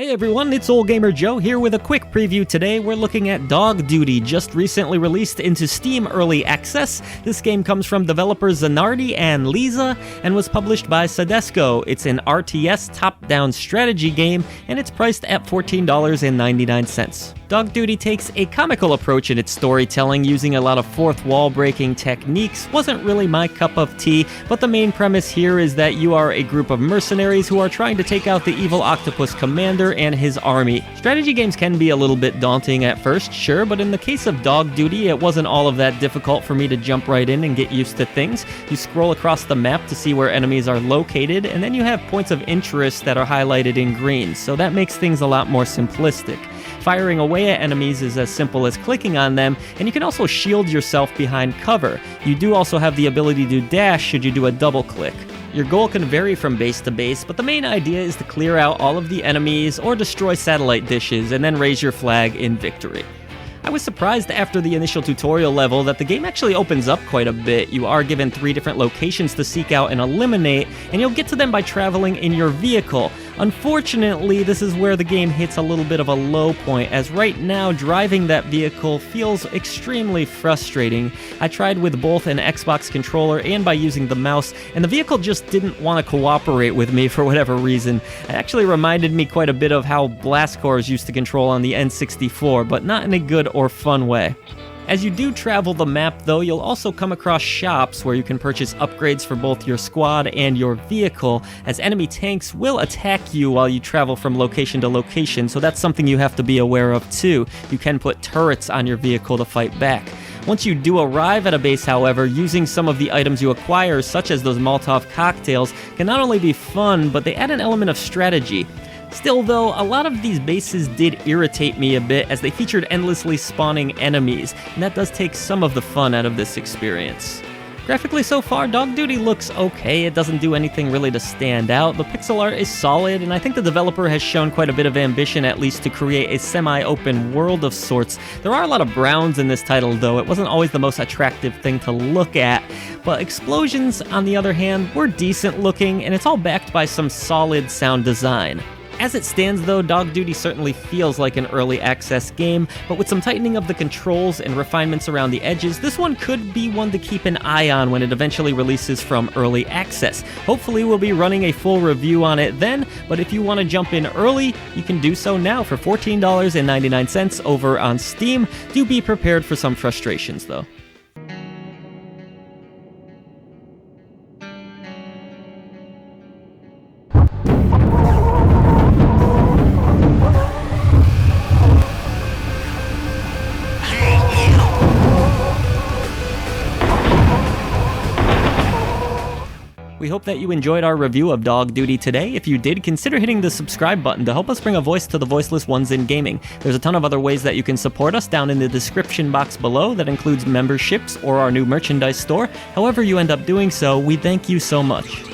Hey everyone, it's Ole Gamer Joe here with a quick preview today. We're looking at Dog Duty, just recently released into Steam Early Access. This game comes from developers Zanardi and Lisa and was published by Sadesco. It's an RTS top-down strategy game and it's priced at $14.99. Dog Duty takes a comical approach in its storytelling, using a lot of fourth wall breaking techniques. Wasn't really my cup of tea, but the main premise here is that you are a group of mercenaries who are trying to take out the evil Octopus Commander and his army. Strategy games can be a little bit daunting at first, sure, but in the case of Dog Duty, it wasn't all of that difficult for me to jump right in and get used to things. You scroll across the map to see where enemies are located, and then you have points of interest that are highlighted in green, so that makes things a lot more simplistic. Firing away at enemies is as simple as clicking on them, and you can also shield yourself behind cover. You do also have the ability to dash should you do a double click. Your goal can vary from base to base, but the main idea is to clear out all of the enemies or destroy satellite dishes and then raise your flag in victory. I was surprised after the initial tutorial level that the game actually opens up quite a bit. You are given 3 different locations to seek out and eliminate, and you'll get to them by traveling in your vehicle. Unfortunately, this is where the game hits a little bit of a low point, as right now driving that vehicle feels extremely frustrating. I tried with both an Xbox controller and by using the mouse, and the vehicle just didn't want to cooperate with me for whatever reason. It actually reminded me quite a bit of how blast cores used to control on the N64, but not in a good or fun way. As you do travel the map though, you'll also come across shops where you can purchase upgrades for both your squad and your vehicle, as enemy tanks will attack you while you travel from location to location, so that's something you have to be aware of too. You can put turrets on your vehicle to fight back. Once you do arrive at a base, however, using some of the items you acquire, such as those Molotov cocktails, can not only be fun, but they add an element of strategy. Still though, a lot of these bases did irritate me a bit as they featured endlessly spawning enemies, and that does take some of the fun out of this experience. Graphically so far, Dog Duty looks okay. It doesn't do anything really to stand out. The pixel art is solid, and I think the developer has shown quite a bit of ambition at least to create a semi-open world of sorts. There are a lot of browns in this title though. It wasn't always the most attractive thing to look at, but explosions, on the other hand, were decent looking, and it's all backed by some solid sound design. As it stands though, Dog Duty certainly feels like an early access game, but with some tightening of the controls and refinements around the edges, this one could be one to keep an eye on when it eventually releases from early access. Hopefully we'll be running a full review on it then, but if you want to jump in early, you can do so now for $14.99 over on Steam. Do be prepared for some frustrations though. We hope that you enjoyed our review of Dog Duty today. If you did, consider hitting the subscribe button to help us bring a voice to the voiceless ones in gaming. There's a ton of other ways that you can support us down in the description box below. That includes memberships or our new merchandise store. However you end up doing so, we thank you so much.